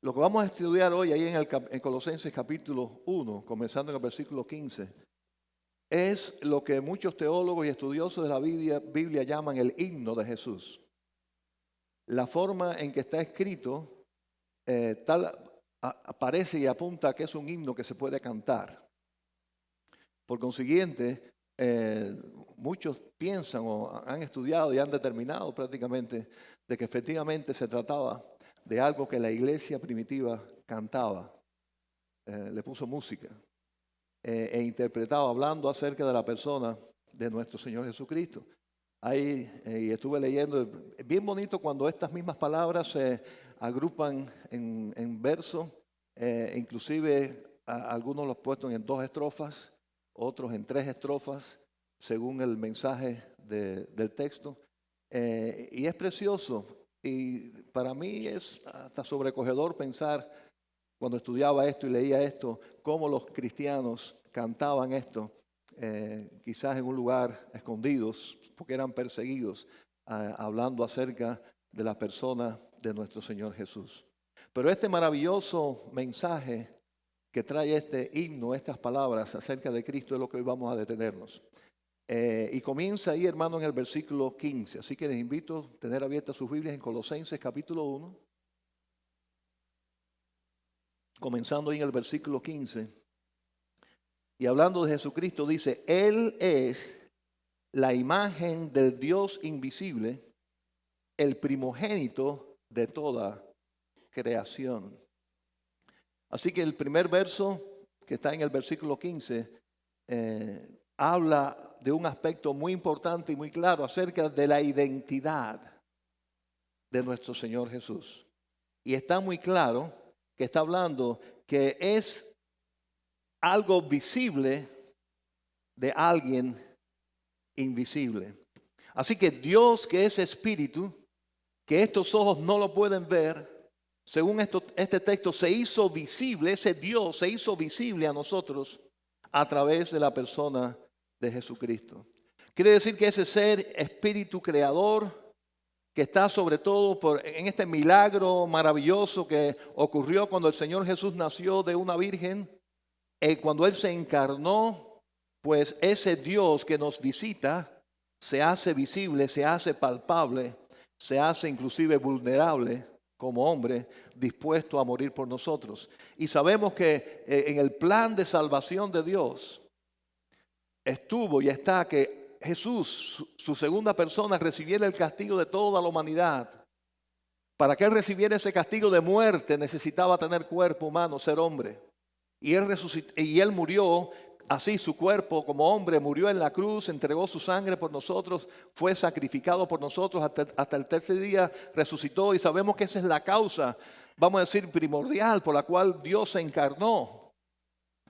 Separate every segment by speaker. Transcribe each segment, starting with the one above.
Speaker 1: Lo que vamos a estudiar hoy ahí en Colosenses capítulo 1, comenzando en el versículo 15, es lo que muchos teólogos y estudiosos de la Biblia llaman el himno de Jesús. La forma en que está escrito aparece y apunta a que es un himno que se puede cantar. Por consiguiente, muchos piensan o han estudiado y han determinado prácticamente de que efectivamente se trataba de algo que la iglesia primitiva cantaba, le puso música e interpretaba hablando acerca de la persona de nuestro Señor Jesucristo. Ahí y estuve leyendo, es bien bonito cuando estas mismas palabras se agrupan en versos, inclusive algunos los puestos en 2 estrofas, otros en 3 estrofas, según el mensaje del texto. Y es precioso, y para mí es hasta sobrecogedor pensar, cuando estudiaba esto y leía esto, cómo los cristianos cantaban esto, quizás en un lugar escondidos, porque eran perseguidos, hablando acerca de la persona de nuestro Señor Jesús. Pero este maravilloso mensaje que trae este himno, estas palabras acerca de Cristo, es lo que hoy vamos a detenernos. Y comienza ahí, hermano, en el versículo 15. Así que les invito a tener abiertas sus Biblias en Colosenses capítulo 1. Comenzando ahí en el versículo 15. Y hablando de Jesucristo dice, Él es la imagen del Dios invisible, el primogénito de toda creación. Así que el primer verso que está en el versículo 15 habla de un aspecto muy importante y muy claro acerca de la identidad de nuestro Señor Jesús. Y está muy claro que está hablando que es algo visible de alguien invisible. Así que Dios, que es espíritu, que estos ojos no lo pueden ver, según este texto se hizo visible, ese Dios se hizo visible a nosotros a través de la persona de Jesucristo. Quiere decir que ese ser espíritu creador, que está sobre todo en este milagro maravilloso que ocurrió cuando el Señor Jesús nació de una virgen, cuando Él se encarnó, pues ese Dios que nos visita se hace visible, se hace palpable, se hace inclusive vulnerable como hombre, dispuesto a morir por nosotros. Y sabemos que en el plan de salvación de Dios estuvo y está que Jesús, su segunda persona, recibiera el castigo de toda la humanidad. Para que Él recibiera ese castigo de muerte necesitaba tener cuerpo humano, ser hombre. Y Él resucitó, y Él murió así, su cuerpo como hombre murió en la cruz, entregó su sangre por nosotros, fue sacrificado por nosotros hasta el tercer día, resucitó. Y sabemos que esa es la causa, vamos a decir, primordial por la cual Dios se encarnó.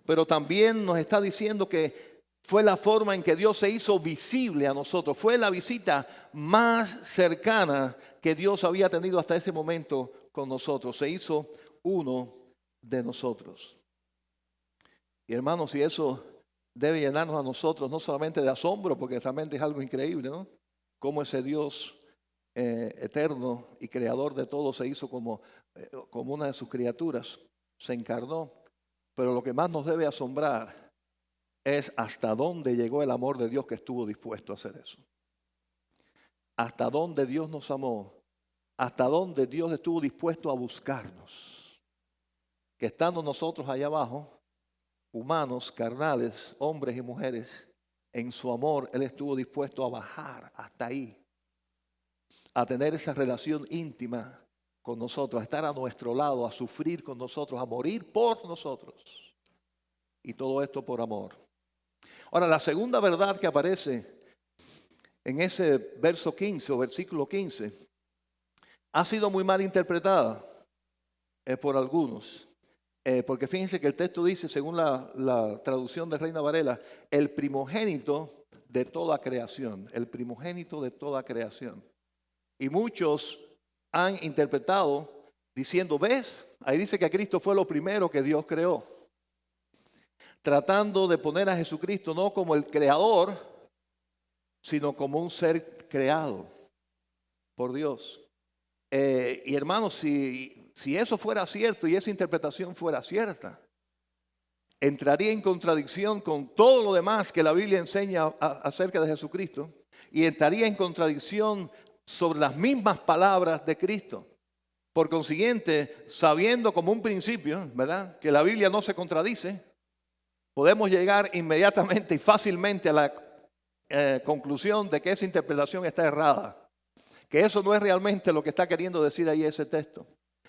Speaker 1: Pero también nos está diciendo que fue la forma en que Dios se hizo visible a nosotros. Fue la visita más cercana que Dios había tenido hasta ese momento con nosotros. Se hizo uno de nosotros. Y hermanos, y eso debe llenarnos a nosotros no solamente de asombro, porque realmente es algo increíble, ¿no? Cómo ese Dios eterno y creador de todo se hizo como una de sus criaturas, se encarnó. Pero lo que más nos debe asombrar es hasta dónde llegó el amor de Dios que estuvo dispuesto a hacer eso. Hasta dónde Dios nos amó, hasta dónde Dios estuvo dispuesto a buscarnos. Que estando nosotros allá abajo, humanos, carnales, hombres y mujeres, en su amor Él estuvo dispuesto a bajar hasta ahí, a tener esa relación íntima con nosotros, a estar a nuestro lado, a sufrir con nosotros, a morir por nosotros. Y todo esto por amor. Ahora, la segunda verdad que aparece en ese verso 15 o versículo 15 ha sido muy mal interpretada por algunos. Porque fíjense que el texto dice, según la traducción de Reina Varela, el primogénito de toda creación, el primogénito de toda creación. Y muchos han interpretado diciendo, ¿ves? Ahí dice que Cristo fue lo primero que Dios creó. Tratando de poner a Jesucristo no como el creador, sino como un ser creado por Dios. Y hermanos, si si eso fuera cierto y esa interpretación fuera cierta, entraría en contradicción con todo lo demás que la Biblia enseña acerca de Jesucristo y entraría en contradicción sobre las mismas palabras de Cristo. Por consiguiente, sabiendo como un principio, ¿verdad?, que la Biblia no se contradice, podemos llegar inmediatamente y fácilmente a la conclusión de que esa interpretación está errada, que eso no es realmente lo que está queriendo decir ahí ese texto.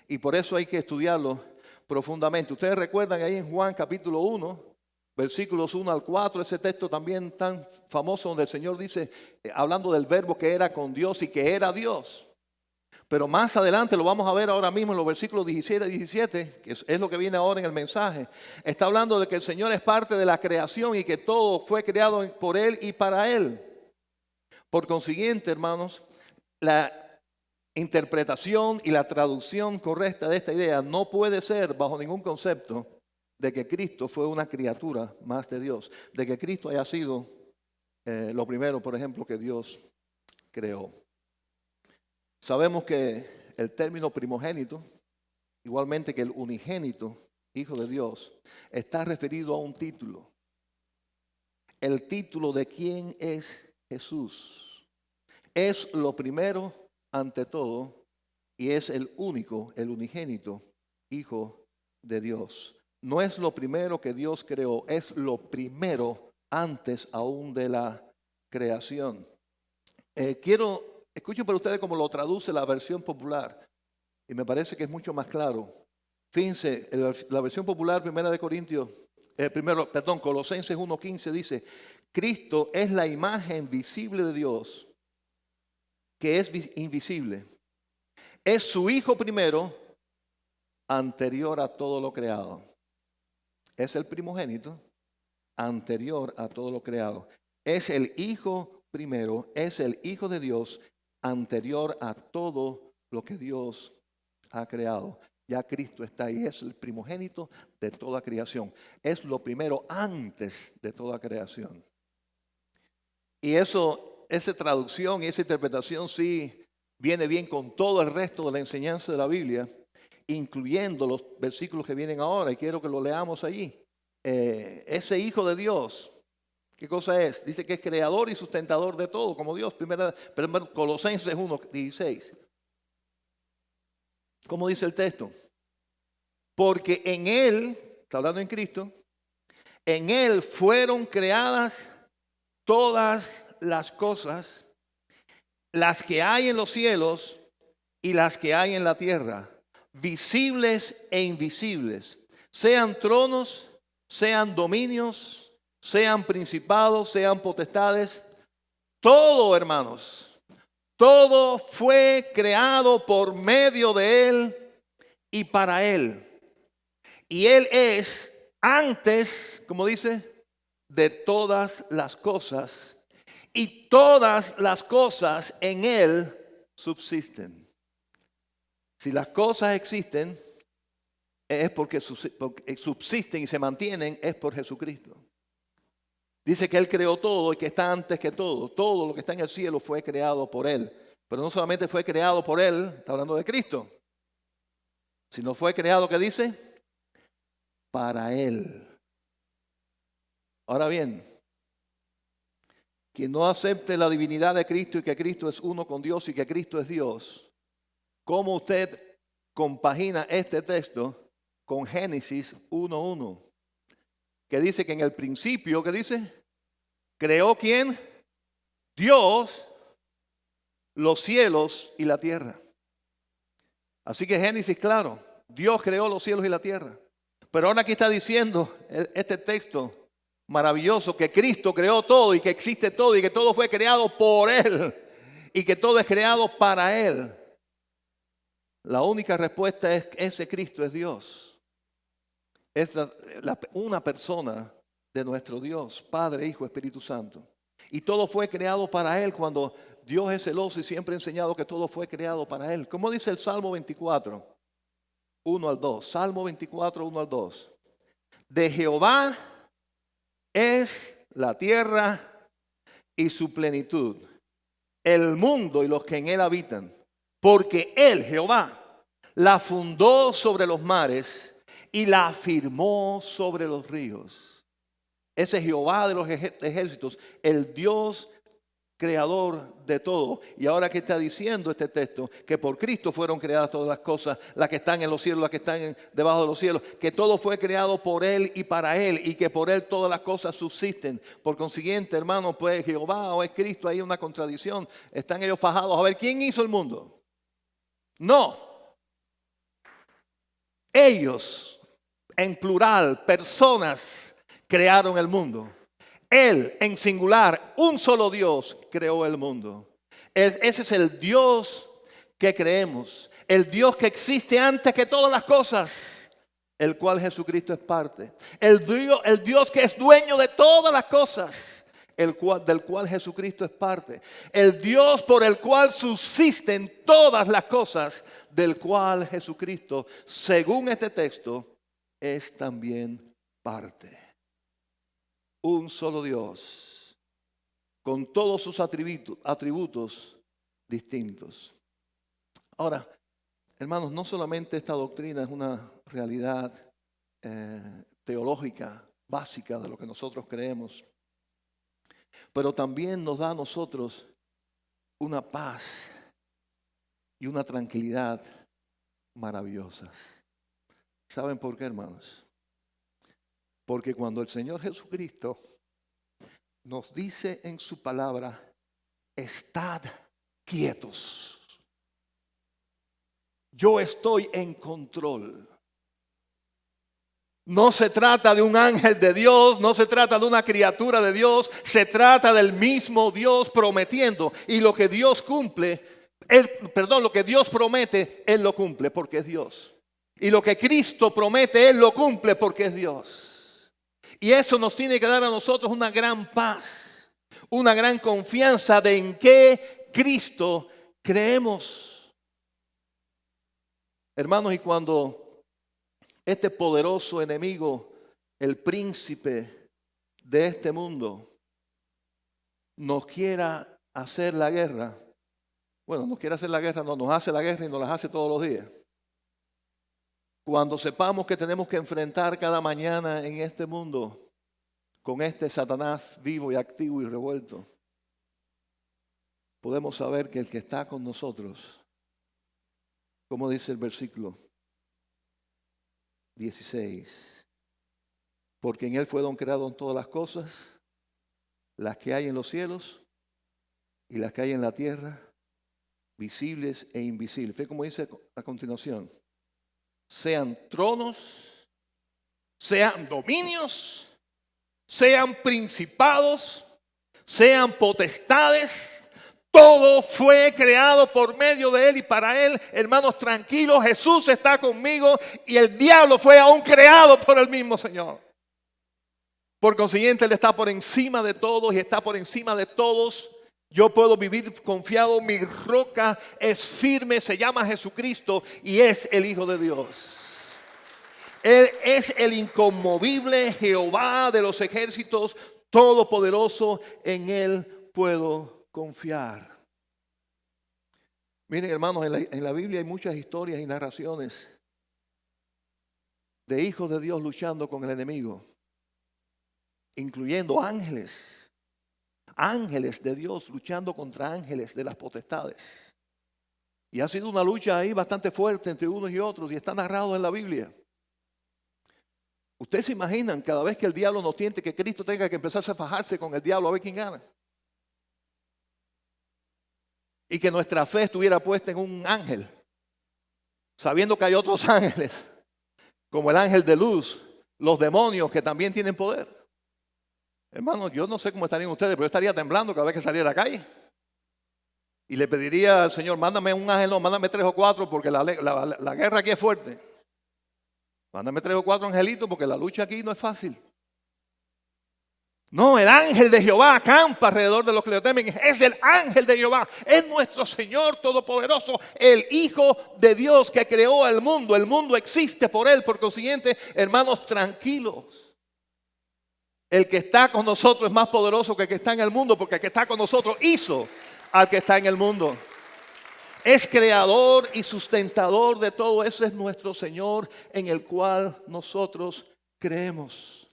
Speaker 1: Y por eso hay que estudiarlo profundamente. Ustedes recuerdan ahí en Juan capítulo 1, versículos 1 al 4, ese texto también tan famoso donde el Señor dice, hablando del verbo que era con Dios y que era Dios. Pero más adelante, lo vamos a ver ahora mismo en los versículos 17 y 17, que es lo que viene ahora en el mensaje, está hablando de que el Señor es parte de la creación y que todo fue creado por Él y para Él. Por consiguiente, hermanos, la interpretación y la traducción correcta de esta idea no puede ser bajo ningún concepto de que Cristo fue una criatura más de Dios, de que Cristo haya sido lo primero, por ejemplo, que Dios creó. Sabemos que el término primogénito, igualmente que el unigénito, Hijo de Dios, está referido a un título. El título de quién es Jesús. Es lo primero ante todo y es el único, el unigénito, Hijo de Dios. No es lo primero que Dios creó, es lo primero antes aún de la creación. Escuchen para ustedes cómo lo traduce la versión popular. Y me parece que es mucho más claro. Fíjense, la versión popular Colosenses 1:15 dice, Cristo es la imagen visible de Dios, que es invisible. Es su Hijo primero, anterior a todo lo creado. Es el primogénito, anterior a todo lo creado. Es el Hijo primero, es el Hijo de Dios, anterior a todo lo que Dios ha creado. Ya Cristo está ahí, es el primogénito de toda creación. Es lo primero antes de toda creación. Y esa traducción y esa interpretación sí viene bien con todo el resto de la enseñanza de la Biblia, incluyendo los versículos que vienen ahora, y quiero que lo leamos allí. Ese Hijo de Dios, ¿qué cosa es? Dice que es creador y sustentador de todo, como Dios. Primero Colosenses 1:16. ¿Cómo dice el texto? Porque en Él, está hablando en Cristo, en Él fueron creadas todas las cosas, las que hay en los cielos y las que hay en la tierra, visibles e invisibles, sean tronos, sean dominios, sean principados, sean potestades, todo, hermanos, todo fue creado por medio de Él y para Él. Y Él es antes, como dice, de todas las cosas, y todas las cosas en Él subsisten. Si las cosas existen, es porque subsisten y se mantienen, es por Jesucristo. Dice que Él creó todo y que está antes que todo. Todo lo que está en el cielo fue creado por Él. Pero no solamente fue creado por Él, está hablando de Cristo, sino fue creado, ¿qué dice? Para Él. Ahora bien, quien no acepte la divinidad de Cristo y que Cristo es uno con Dios y que Cristo es Dios, ¿cómo usted compagina este texto con Génesis 1:1? Que dice que en el principio, ¿qué dice? ¿Creó quién? Dios, los cielos y la tierra. Así que Génesis, claro, Dios creó los cielos y la tierra. Pero ahora aquí está diciendo este texto maravilloso que Cristo creó todo y que existe todo y que todo fue creado por Él y que todo es creado para Él. La única respuesta es que ese Cristo es Dios. Es una persona de nuestro Dios, Padre, Hijo, Espíritu Santo. Y todo fue creado para Él cuando Dios es celoso y siempre ha enseñado que todo fue creado para Él. ¿Cómo dice el Salmo 24? 1 al 2. Salmo 24, 1 al 2. De Jehová es la tierra y su plenitud, el mundo y los que en él habitan. Porque Él, Jehová, la fundó sobre los mares y la afirmó sobre los ríos. Ese Jehová de los ejércitos, el Dios creador de todo. Y ahora que está diciendo este texto, que por Cristo fueron creadas todas las cosas, las que están en los cielos, las que están debajo de los cielos, que todo fue creado por Él y para Él, y que por Él todas las cosas subsisten. Por consiguiente, hermano, pues Jehová o es Cristo, hay una contradicción. Están ellos fajados. A ver, ¿quién hizo el mundo? No. Ellos, en plural, personas, crearon el mundo. Él, en singular, un solo Dios, creó el mundo. Ese es el Dios que creemos. El Dios que existe antes que todas las cosas, el cual Jesucristo es parte. El Dios que es dueño de todas las cosas, del cual Jesucristo es parte. El Dios por el cual subsisten todas las cosas, del cual Jesucristo, según este texto, es también parte. Un solo Dios, con todos sus atributos distintos. Ahora, hermanos, no solamente esta doctrina es una realidad teológica básica de lo que nosotros creemos, pero también nos da a nosotros una paz y una tranquilidad maravillosas. ¿Saben por qué, hermanos? Porque cuando el Señor Jesucristo nos dice en su palabra, estad quietos, yo estoy en control. No se trata de un ángel de Dios, no se trata de una criatura de Dios, se trata del mismo Dios prometiendo. Y lo que Dios lo que Dios promete, Él lo cumple porque es Dios. Y lo que Cristo promete, Él lo cumple porque es Dios. Y eso nos tiene que dar a nosotros una gran paz, una gran confianza de en qué Cristo creemos. Hermanos, y cuando este poderoso enemigo, el príncipe de este mundo, nos quiera hacer la guerra, no nos hace la guerra y nos la hace todos los días. Cuando sepamos que tenemos que enfrentar cada mañana en este mundo con este Satanás vivo y activo y revuelto, podemos saber que el que está con nosotros, como dice el versículo 16, porque en Él fueron creadas todas las cosas, las que hay en los cielos y las que hay en la tierra, visibles e invisibles. Fíjate cómo dice a continuación. Sean tronos, sean dominios, sean principados, sean potestades, todo fue creado por medio de Él y para Él. Hermanos, tranquilos, Jesús está conmigo y el diablo fue aún creado por el mismo Señor. Por consiguiente, Él está por encima de todos y está por encima de todos. Yo puedo vivir confiado, mi roca es firme, se llama Jesucristo y es el Hijo de Dios. Él es el inconmovible Jehová de los ejércitos, todopoderoso, en Él puedo confiar. Miren, hermanos, en la Biblia hay muchas historias y narraciones de hijos de Dios luchando con el enemigo, incluyendo ángeles de Dios luchando contra ángeles de las potestades. Y ha sido una lucha ahí bastante fuerte entre unos y otros y está narrado en la Biblia. Ustedes se imaginan cada vez que el diablo nos tiente que Cristo tenga que empezarse a fajarse con el diablo a ver quién gana. Y que nuestra fe estuviera puesta en un ángel, sabiendo que hay otros ángeles, como el ángel de luz, los demonios que también tienen poder. Hermanos, yo no sé cómo estarían ustedes, pero yo estaría temblando cada vez que saliera a la calle. Y le pediría al Señor, mándame un ángel, no, mándame 3 o 4 porque la guerra aquí es fuerte. Mándame 3 o 4 angelitos porque la lucha aquí no es fácil. No, el ángel de Jehová acampa alrededor de los que le temen. Es el ángel de Jehová, es nuestro Señor Todopoderoso, el Hijo de Dios que creó el mundo. El mundo existe por Él, por consiguiente, hermanos, tranquilos. El que está con nosotros es más poderoso que el que está en el mundo, porque el que está con nosotros hizo al que está en el mundo. Es creador y sustentador de todo. Ese es nuestro Señor en el cual nosotros creemos.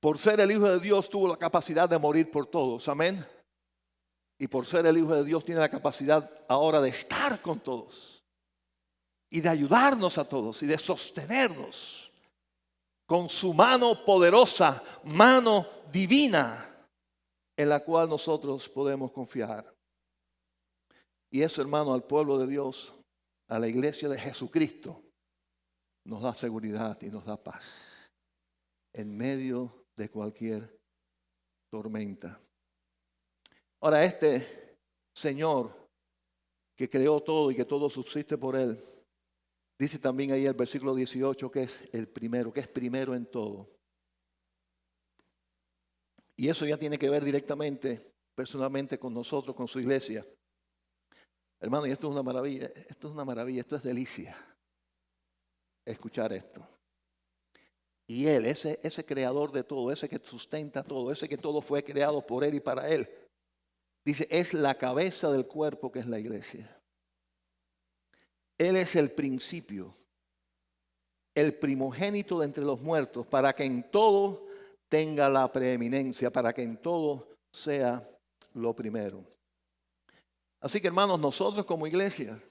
Speaker 1: Por ser el Hijo de Dios tuvo la capacidad de morir por todos. Amén. Y por ser el Hijo de Dios tiene la capacidad ahora de estar con todos. Y de ayudarnos a todos y de sostenernos con su mano poderosa, mano divina, en la cual nosotros podemos confiar. Y eso, hermano, al pueblo de Dios, a la iglesia de Jesucristo, nos da seguridad y nos da paz en medio de cualquier tormenta. Ahora, este Señor que creó todo y que todo subsiste por Él, dice también ahí el versículo 18 que es el primero, que es primero en todo. Y eso ya tiene que ver directamente, personalmente con nosotros, con su iglesia. Hermano, y esto es una maravilla, esto es delicia, escuchar esto. Y Él, ese creador de todo, ese que sustenta todo, ese que todo fue creado por Él y para Él, dice, es la cabeza del cuerpo que es la iglesia. Él es el principio, el primogénito de entre los muertos, para que en todo tenga la preeminencia, para que en todo sea lo primero. Así que, hermanos, nosotros como iglesia,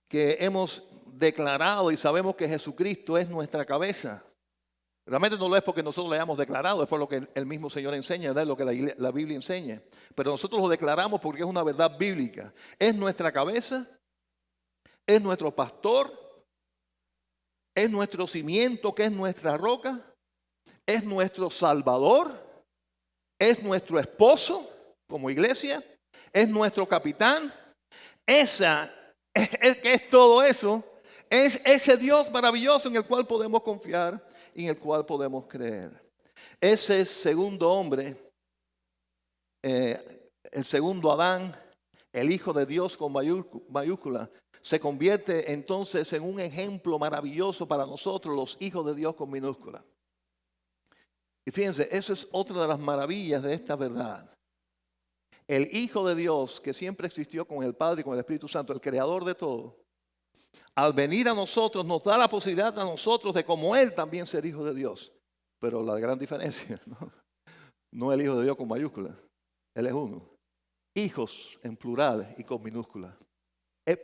Speaker 1: que hemos declarado y sabemos que Jesucristo es nuestra cabeza, realmente no lo es porque nosotros lo hayamos declarado, es por lo que el mismo Señor enseña, es lo que la Biblia enseña. Pero nosotros lo declaramos porque es una verdad bíblica. Es nuestra cabeza, es nuestro pastor, es nuestro cimiento, que es nuestra roca, es nuestro Salvador, es nuestro esposo como iglesia, es nuestro capitán. Que es todo eso, es ese Dios maravilloso en el cual podemos confiar y en el cual podemos creer. Ese segundo hombre, el segundo Adán, el Hijo de Dios con mayúscula, se convierte entonces en un ejemplo maravilloso para nosotros, los hijos de Dios con minúscula. Y fíjense, eso es otra de las maravillas de esta verdad. El Hijo de Dios, que siempre existió con el Padre y con el Espíritu Santo, el creador de todo, al venir a nosotros nos da la posibilidad a nosotros de, como Él, también ser hijo de Dios. Pero la gran diferencia, no el Hijo de Dios con mayúscula, Él es uno. Hijos en plural y con minúscula.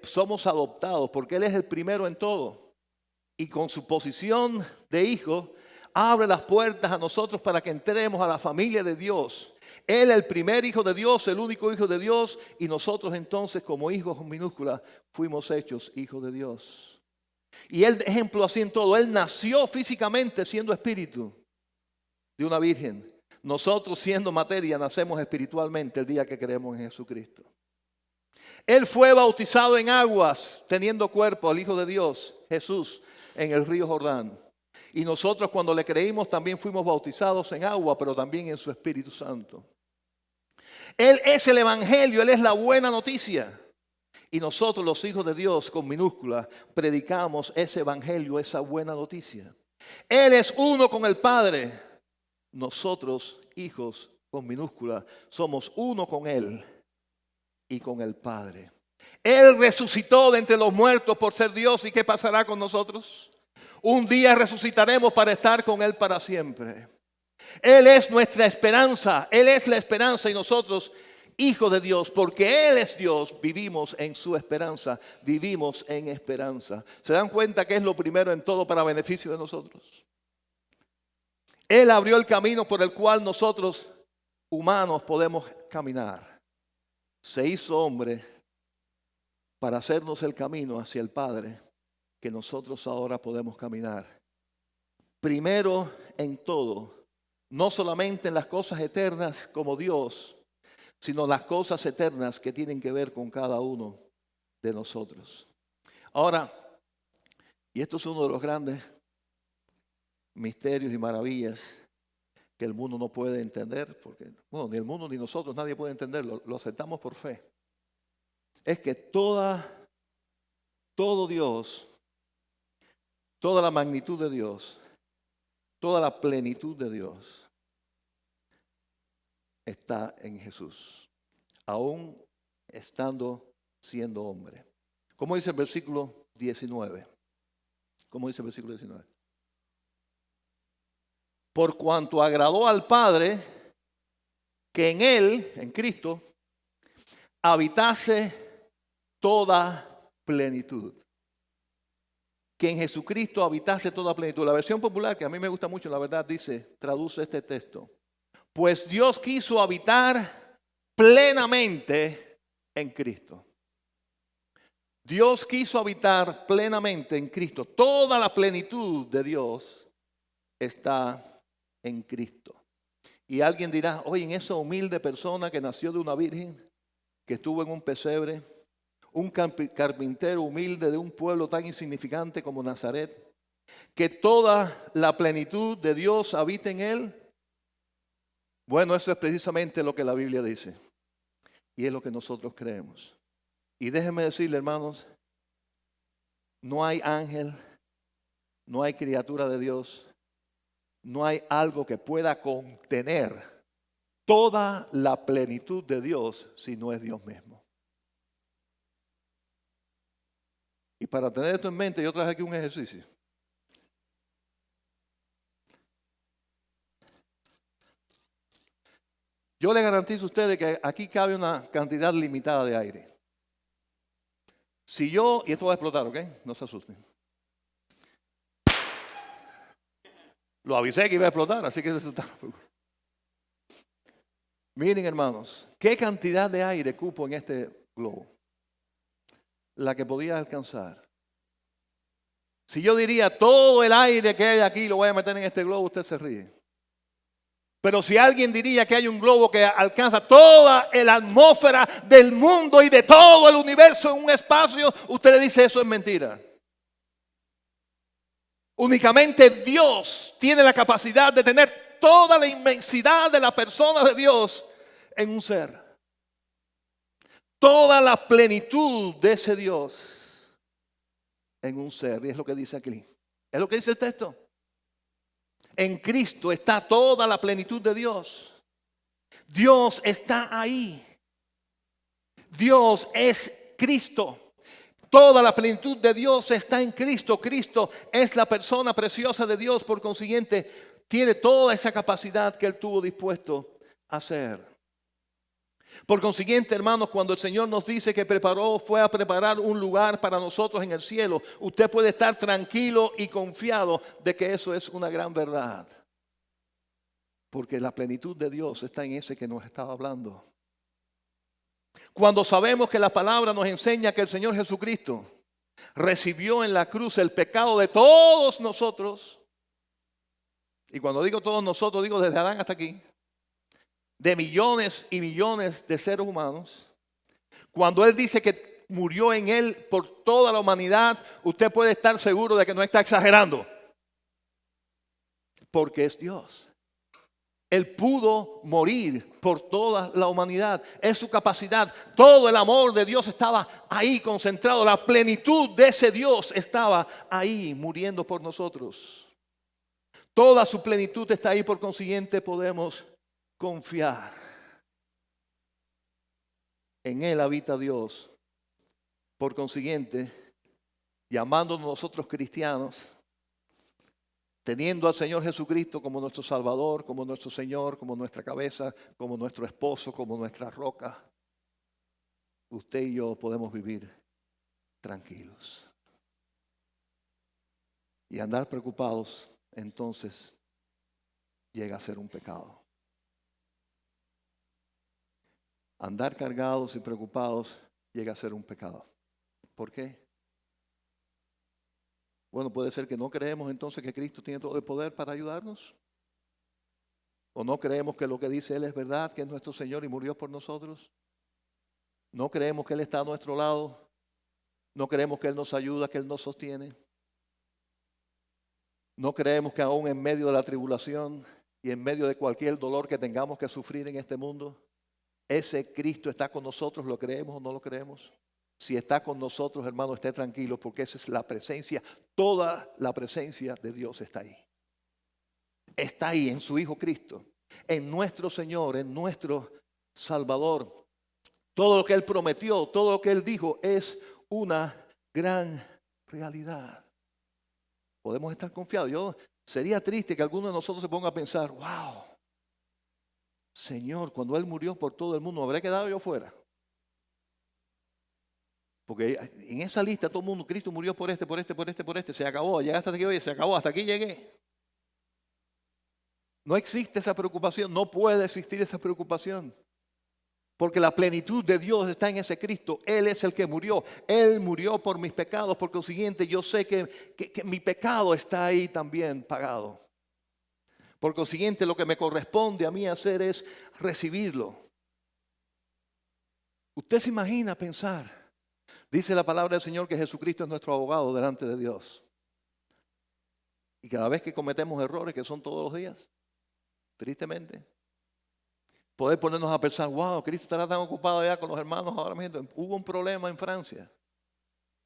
Speaker 1: Somos adoptados porque Él es el primero en todo. Y con su posición de hijo, abre las puertas a nosotros para que entremos a la familia de Dios. Él, el primer hijo de Dios, el único hijo de Dios, y nosotros entonces como hijos con minúscula fuimos hechos hijos de Dios. Y Él, ejemplo así en todo, Él nació físicamente siendo espíritu de una virgen. Nosotros siendo materia nacemos espiritualmente el día que creemos en Jesucristo. Él fue bautizado en aguas teniendo cuerpo al Hijo de Dios, Jesús, en el río Jordán. Y nosotros cuando le creímos también fuimos bautizados en agua, pero también en su Espíritu Santo. Él es el Evangelio, Él es la buena noticia. Y nosotros los hijos de Dios con minúscula predicamos ese Evangelio, esa buena noticia. Él es uno con el Padre. Nosotros, hijos con minúscula, somos uno con Él y con el Padre. Él resucitó de entre los muertos por ser Dios. ¿Y qué pasará con nosotros? Un día resucitaremos para estar con Él para siempre. Él es nuestra esperanza. Él es la esperanza y nosotros, hijos de Dios, porque Él es Dios, vivimos en su esperanza. Vivimos en esperanza. ¿Se dan cuenta que es lo primero en todo para beneficio de nosotros? Él abrió el camino por el cual nosotros, humanos, podemos caminar. Se hizo hombre para hacernos el camino hacia el Padre que nosotros ahora podemos caminar. Primero en todo, no solamente en las cosas eternas como Dios, sino las cosas eternas que tienen que ver con cada uno de nosotros. Ahora, y esto es uno de los grandes misterios y maravillas que el mundo no puede entender, porque, bueno, ni el mundo ni nosotros, nadie puede entenderlo, lo aceptamos por fe. Es que todo Dios, toda la magnitud de Dios, toda la plenitud de Dios está en Jesús. Aún estando siendo hombre. ¿Cómo dice el versículo 19? ¿Cómo dice el versículo 19? Por cuanto agradó al Padre que en Él, en Cristo, habitase toda plenitud. Que en Jesucristo habitase toda plenitud. La versión popular, que a mí me gusta mucho, la verdad, traduce este texto. Pues Dios quiso habitar plenamente en Cristo. Dios quiso habitar plenamente en Cristo. Toda la plenitud de Dios está en Cristo. Y alguien dirá, oye, en esa humilde persona que nació de una virgen, que estuvo en un pesebre, un carpintero humilde de un pueblo tan insignificante como Nazaret, que toda la plenitud de Dios habita en él. Bueno, eso es precisamente lo que la Biblia dice. Y es lo que nosotros creemos. Y déjenme decirle, hermanos, no hay ángel, no hay criatura de Dios, no hay algo que pueda contener toda la plenitud de Dios si no es Dios mismo. Y para tener esto en mente, yo traje aquí un ejercicio. Yo le garantizo a ustedes que aquí cabe una cantidad limitada de aire. Si yo, y esto va a explotar, ¿ok? No se asusten. Lo avisé que iba a explotar, así que se está. Miren, hermanos, ¿qué cantidad de aire cupo en este globo? La que podía alcanzar. Si yo diría todo el aire que hay aquí lo voy a meter en este globo, usted se ríe. Pero si alguien diría que hay un globo que alcanza toda la atmósfera del mundo y de todo el universo en un espacio, usted le dice eso es mentira. Únicamente Dios tiene la capacidad de tener toda la inmensidad de la persona de Dios en un ser. Toda la plenitud de ese Dios en un ser. Y es lo que dice aquí. Es lo que dice el texto. En Cristo está toda la plenitud de Dios. Dios está ahí. Dios es Cristo. Toda la plenitud de Dios está en Cristo. Cristo es la persona preciosa de Dios. Por consiguiente, tiene toda esa capacidad que Él tuvo dispuesto a hacer. Por consiguiente, hermanos, cuando el Señor nos dice que fue a preparar un lugar para nosotros en el cielo, usted puede estar tranquilo y confiado de que eso es una gran verdad. Porque la plenitud de Dios está en ese que nos estaba hablando. Cuando sabemos que la palabra nos enseña que el Señor Jesucristo recibió en la cruz el pecado de todos nosotros, y cuando digo todos nosotros, digo desde Adán hasta aquí, de millones y millones de seres humanos, cuando Él dice que murió en Él por toda la humanidad, usted puede estar seguro de que no está exagerando, porque es Dios. Él pudo morir por toda la humanidad. Es su capacidad. Todo el amor de Dios estaba ahí concentrado. La plenitud de ese Dios estaba ahí muriendo por nosotros. Toda su plenitud está ahí. Por consiguiente podemos confiar. En Él habita Dios. Por consiguiente, llamándonos nosotros cristianos, teniendo al Señor Jesucristo como nuestro Salvador, como nuestro Señor, como nuestra cabeza, como nuestro esposo, como nuestra roca, usted y yo podemos vivir tranquilos. Y andar preocupados, entonces, llega a ser un pecado. Andar cargados y preocupados llega a ser un pecado. ¿Por qué? Bueno, puede ser que no creemos entonces que Cristo tiene todo el poder para ayudarnos. ¿O no creemos que lo que dice Él es verdad, que es nuestro Señor y murió por nosotros? ¿No creemos que Él está a nuestro lado? ¿No creemos que Él nos ayuda, que Él nos sostiene? ¿No creemos que aún en medio de la tribulación y en medio de cualquier dolor que tengamos que sufrir en este mundo, ese Cristo está con nosotros? ¿Lo creemos o no lo creemos? Si está con nosotros, hermano, esté tranquilo, porque esa es la presencia, toda la presencia de Dios está ahí. Está ahí en su Hijo Cristo, en nuestro Señor, en nuestro Salvador. Todo lo que Él prometió, todo lo que Él dijo es una gran realidad. Podemos estar confiados. Sería triste que alguno de nosotros se ponga a pensar, wow, Señor, cuando Él murió por todo el mundo, ¿me habré quedado yo fuera? Porque en esa lista todo el mundo, Cristo murió por este, se acabó, llegaste hasta aquí, oye, se acabó, hasta aquí llegué. No existe esa preocupación, no puede existir esa preocupación. Porque la plenitud de Dios está en ese Cristo. Él es el que murió. Él murió por mis pecados. Por consiguiente, yo sé que mi pecado está ahí también pagado. Por consiguiente, lo que me corresponde a mí hacer es recibirlo. Usted se imagina pensar, dice la palabra del Señor que Jesucristo es nuestro abogado delante de Dios. Y cada vez que cometemos errores, que son todos los días, tristemente, poder ponernos a pensar, wow, Cristo estará tan ocupado ya con los hermanos ahora mismo. Hubo un problema en Francia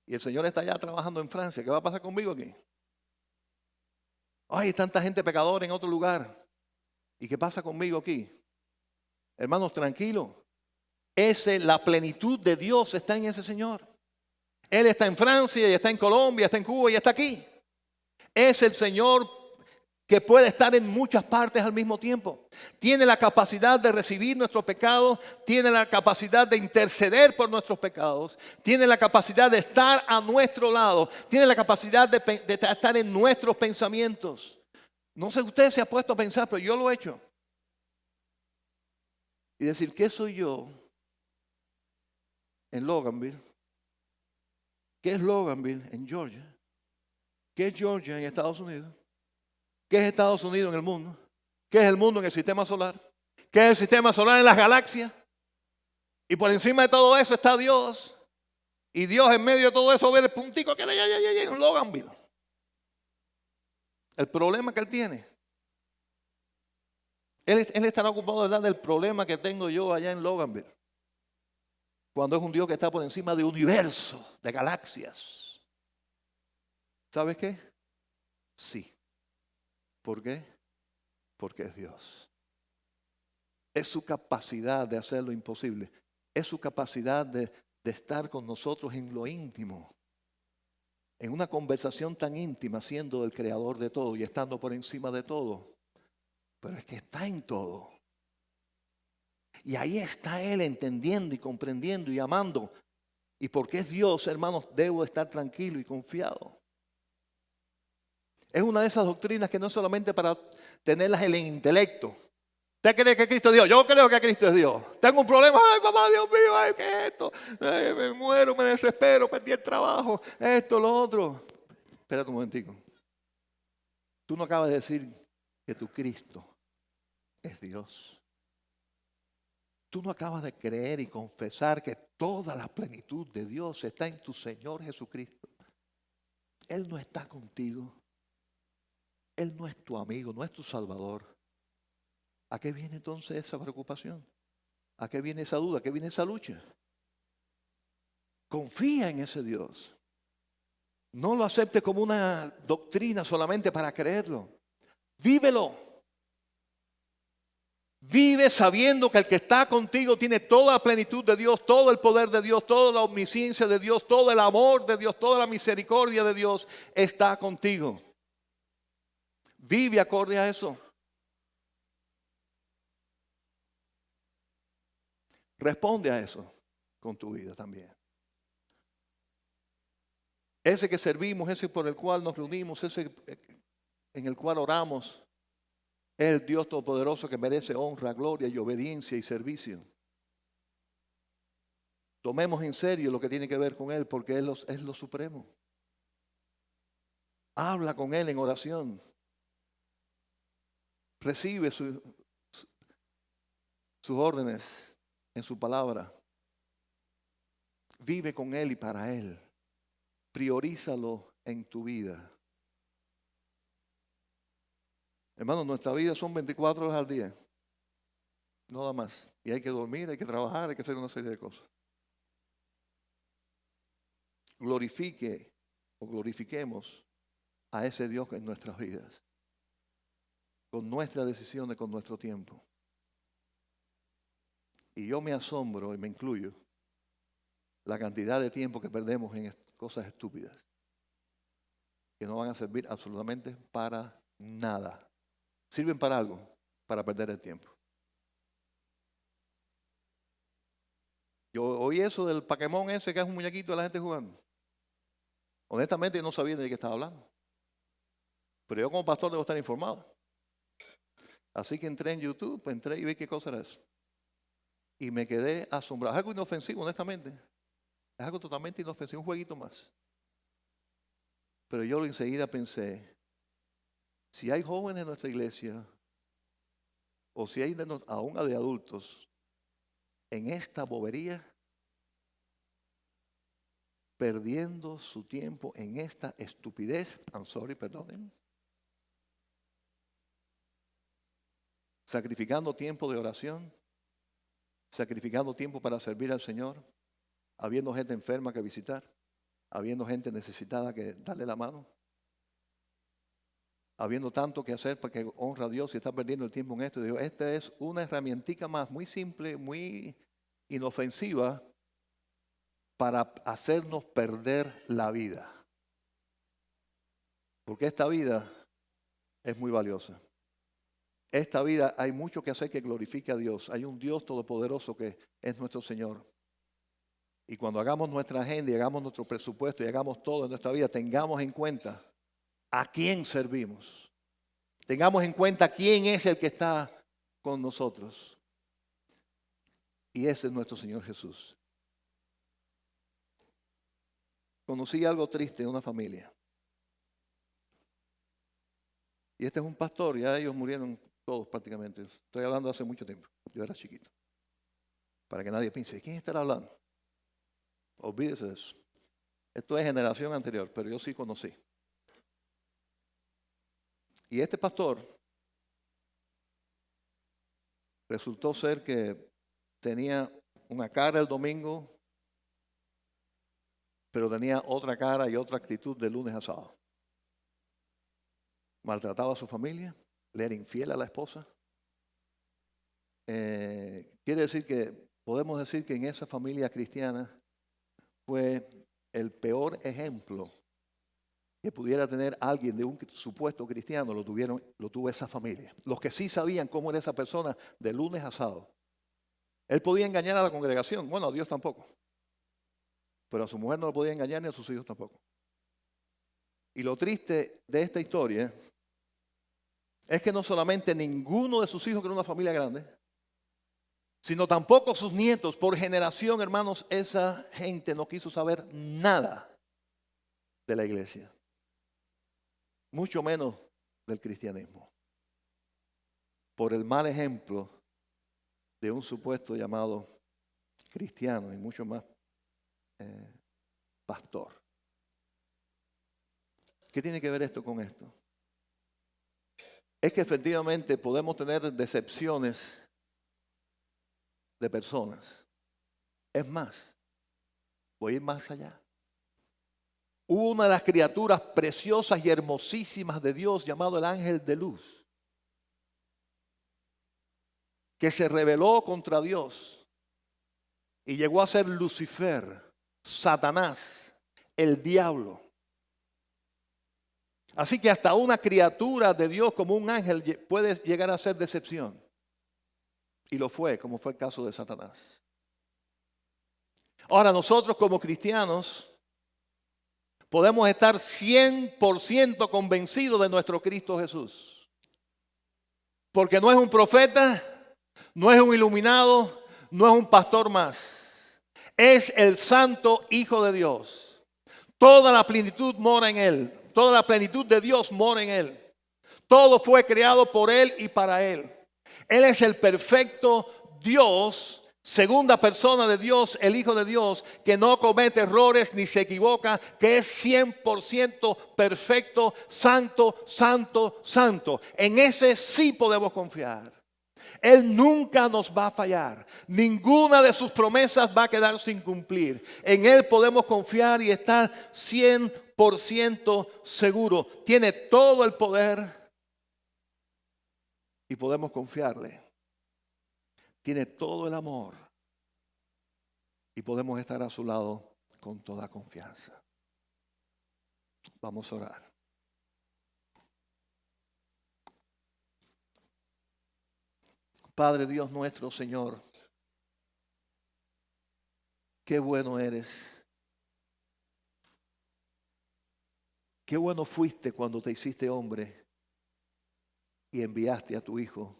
Speaker 1: y el Señor está ya trabajando en Francia. ¿Qué va a pasar conmigo aquí? Ay, hay tanta gente pecadora en otro lugar. ¿Y qué pasa conmigo aquí? Hermanos, tranquilos. La plenitud de Dios está en ese Señor. Él está en Francia, y está en Colombia, está en Cuba y está aquí. Es el Señor que puede estar en muchas partes al mismo tiempo. Tiene la capacidad de recibir nuestros pecados, tiene la capacidad de interceder por nuestros pecados, tiene la capacidad de estar a nuestro lado, tiene la capacidad de estar en nuestros pensamientos. No sé, usted se ha puesto a pensar, pero yo lo he hecho. Y decir, ¿qué soy yo en Loganville? ¿Qué es Loganville en Georgia? ¿Qué es Georgia en Estados Unidos? ¿Qué es Estados Unidos en el mundo? ¿Qué es el mundo en el sistema solar? ¿Qué es el sistema solar en las galaxias? Y por encima de todo eso está Dios. Y Dios en medio de todo eso ve el puntico que hay en Loganville. El problema que él tiene. Él estará ocupado de hablar del problema que tengo yo allá en Loganville. Cuando es un Dios que está por encima de universo, de galaxias. ¿Sabes qué? Sí. ¿Por qué? Porque es Dios. Es su capacidad de hacer lo imposible. Es su capacidad de estar con nosotros en lo íntimo. En una conversación tan íntima, siendo el creador de todo y estando por encima de todo. Pero es que está en todo. Y ahí está Él entendiendo y comprendiendo y amando. Y porque es Dios, hermanos, debo estar tranquilo y confiado. Es una de esas doctrinas que no es solamente para tenerlas en el intelecto. ¿Usted cree que Cristo es Dios? Yo creo que Cristo es Dios. Tengo un problema, ay papá, Dios mío, ay, ¿qué es esto? Ay, me muero, me desespero, perdí el trabajo, esto, lo otro. Espérate un momentico. Tú no acabas de decir que tu Cristo es Dios. Tú no acabas de creer y confesar que toda la plenitud de Dios está en tu Señor Jesucristo. Él no está contigo. Él no es tu amigo, no es tu salvador. ¿A qué viene entonces esa preocupación? ¿A qué viene esa duda? ¿A qué viene esa lucha? Confía en ese Dios. No lo aceptes como una doctrina solamente para creerlo. Vívelo. Vive sabiendo que el que está contigo tiene toda la plenitud de Dios, todo el poder de Dios, toda la omnisciencia de Dios, todo el amor de Dios, toda la misericordia de Dios está contigo. Vive acorde a eso. Responde a eso con tu vida también. Ese que servimos, ese por el cual nos reunimos, ese en el cual oramos, es el Dios Todopoderoso que merece honra, gloria y obediencia y servicio. Tomemos en serio lo que tiene que ver con Él, porque Él es lo supremo. Habla con Él en oración. Recibe sus órdenes en su palabra. Vive con Él y para Él. Priorízalo en tu vida. Hermanos, nuestra vida son 24 horas al día. Nada más. Y hay que dormir, hay que trabajar, hay que hacer una serie de cosas. Glorifiquemos a ese Dios en nuestras vidas. Con nuestras decisiones, con nuestro tiempo. Y yo me asombro y me incluyo la cantidad de tiempo que perdemos en cosas estúpidas que no van a servir absolutamente para nada. Sirven para algo, para perder el tiempo. Yo oí eso del Pokémon ese que es un muñequito de la gente jugando. Honestamente yo no sabía de qué estaba hablando. Pero yo como pastor debo estar informado. Así que entré en YouTube, entré y vi qué cosa era eso. Y me quedé asombrado. Es algo inofensivo, honestamente. Es algo totalmente inofensivo, un jueguito más. Pero yo enseguida pensé, si hay jóvenes en nuestra iglesia, o si hay aún de adultos, en esta bobería, perdiendo su tiempo en esta estupidez, I'm sorry, perdonen, sacrificando tiempo de oración, sacrificando tiempo para servir al Señor, habiendo gente enferma que visitar, habiendo gente necesitada que darle la mano, habiendo tanto que hacer para que honra a Dios y está perdiendo el tiempo en esto. Digo, esta es una herramientica más, muy simple, muy inofensiva para hacernos perder la vida. Porque esta vida es muy valiosa. Esta vida hay mucho que hacer que glorifique a Dios. Hay un Dios todopoderoso que es nuestro Señor. Y cuando hagamos nuestra agenda y hagamos nuestro presupuesto y hagamos todo en nuestra vida, tengamos en cuenta a quién servimos. Tengamos en cuenta quién es el que está con nosotros. Y ese es nuestro Señor Jesús. Conocí algo triste de una familia. Y este es un pastor, ya ellos murieron todos prácticamente. Estoy hablando hace mucho tiempo. Yo era chiquito. Para que nadie piense, ¿quién estará hablando? Olvídese de eso. Esto es generación anterior, pero yo sí conocí. Y este pastor resultó ser que tenía una cara el domingo, pero tenía otra cara y otra actitud de lunes a sábado. Maltrataba a su familia, le era infiel a la esposa. Quiere decir que podemos decir que en esa familia cristiana fue el peor ejemplo que pudiera tener alguien de un supuesto cristiano, lo tuvo esa familia. Los que sí sabían cómo era esa persona de lunes a sábado. Él podía engañar a la congregación, bueno, a Dios tampoco. Pero a su mujer no lo podía engañar ni a sus hijos tampoco. Y lo triste de esta historia es que no solamente ninguno de sus hijos, que era una familia grande, sino tampoco sus nietos, por generación, hermanos, esa gente no quiso saber nada de la iglesia. Mucho menos del cristianismo. Por el mal ejemplo de un supuesto llamado cristiano y mucho más pastor. ¿Qué tiene que ver esto con esto? Es que efectivamente podemos tener decepciones de personas. Es más, voy a ir más allá. Hubo una de las criaturas preciosas y hermosísimas de Dios llamado el ángel de luz, que se rebeló contra Dios y llegó a ser Lucifer, Satanás, el diablo. Así que hasta una criatura de Dios como un ángel puede llegar a ser decepción. Y lo fue, como fue el caso de Satanás. Ahora nosotros como cristianos podemos estar 100% convencidos de nuestro Cristo Jesús. Porque no es un profeta, no es un iluminado, no es un pastor más. Es el santo Hijo de Dios. Toda la plenitud mora en Él. Toda la plenitud de Dios mora en Él. Todo fue creado por Él y para Él. Él es el perfecto Dios, segunda persona de Dios, el Hijo de Dios, que no comete errores ni se equivoca, que es 100% perfecto, santo, santo, santo. En ese sí podemos confiar. Él nunca nos va a fallar. Ninguna de sus promesas va a quedar sin cumplir. En Él podemos confiar y estar 100% seguro. Tiene todo el poder y podemos confiarle. Tiene todo el amor y podemos estar a su lado con toda confianza. Vamos a orar. Padre Dios nuestro, Señor, qué bueno eres. Qué bueno fuiste cuando te hiciste hombre y enviaste a tu Hijo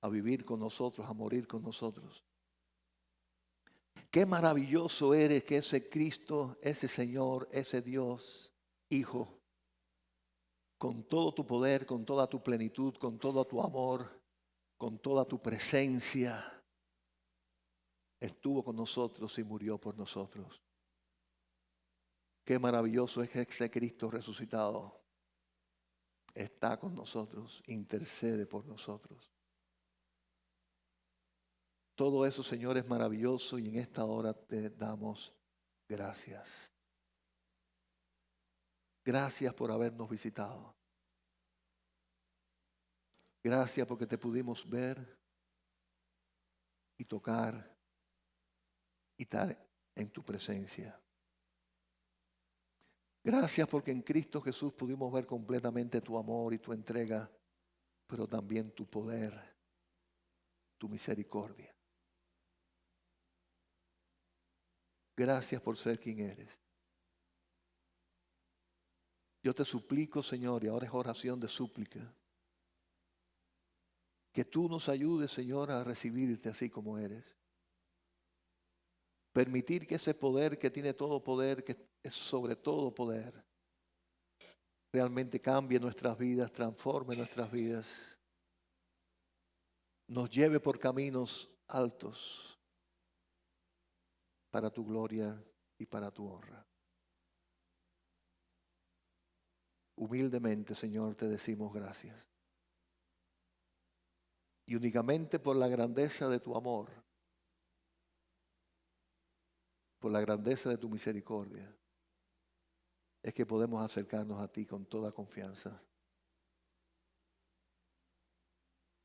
Speaker 1: a vivir con nosotros, a morir con nosotros. Qué maravilloso eres que ese Cristo, ese Señor, ese Dios, Hijo, con todo tu poder, con toda tu plenitud, con todo tu amor, con toda tu presencia, estuvo con nosotros y murió por nosotros. Qué maravilloso es que ese Cristo resucitado está con nosotros, intercede por nosotros. Todo eso, Señor, es maravilloso y en esta hora te damos gracias. Gracias por habernos visitado. Gracias porque te pudimos ver y tocar y estar en tu presencia. Gracias porque en Cristo Jesús pudimos ver completamente tu amor y tu entrega, pero también tu poder, tu misericordia. Gracias por ser quien eres. Yo te suplico, Señor, y ahora es oración de súplica, que tú nos ayudes, Señor, a recibirte así como eres. Permitir que ese poder que tiene todo poder, que es sobre todo poder, realmente cambie nuestras vidas, transforme nuestras vidas, nos lleve por caminos altos para tu gloria y para tu honra. Humildemente, Señor, te decimos gracias. Y únicamente por la grandeza de tu amor, por la grandeza de tu misericordia, es que podemos acercarnos a ti con toda confianza,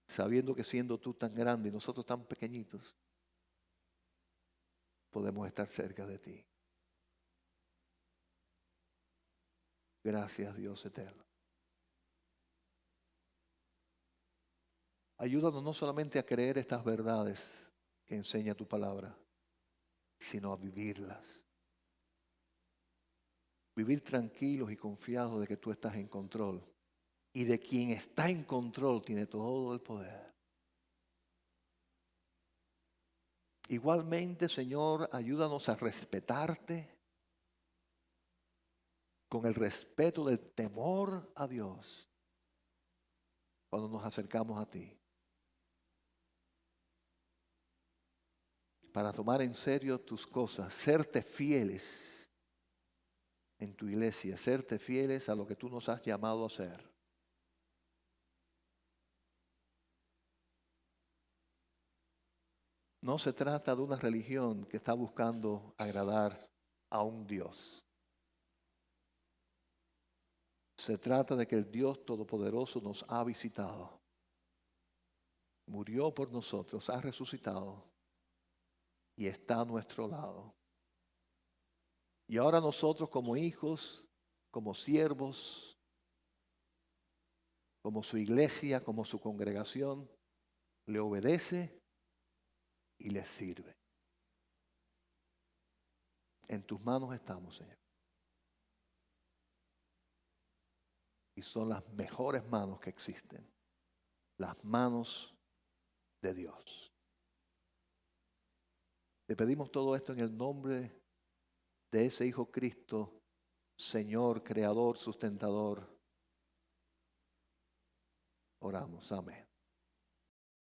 Speaker 1: sabiendo que siendo tú tan grande y nosotros tan pequeñitos, podemos estar cerca de ti. Gracias, Dios eterno. Ayúdanos no solamente a creer estas verdades que enseña tu palabra, sino a vivirlas. Vivir tranquilos y confiados de que tú estás en control. Y de quien está en control tiene todo el poder. Igualmente, Señor, ayúdanos a respetarte con el respeto del temor a Dios cuando nos acercamos a ti. Para tomar en serio tus cosas, serte fieles en tu iglesia, serte fieles a lo que tú nos has llamado a hacer. No se trata de una religión que está buscando agradar a un Dios. Se trata de que el Dios Todopoderoso nos ha visitado, murió por nosotros, ha resucitado y está a nuestro lado. Y ahora nosotros como hijos, como siervos, como su iglesia, como su congregación, le obedece y le sirve. En tus manos estamos, Señor. Y son las mejores manos que existen, las manos de Dios. Te pedimos todo esto en el nombre de ese Hijo Cristo, Señor, Creador, Sustentador. Oramos, amén.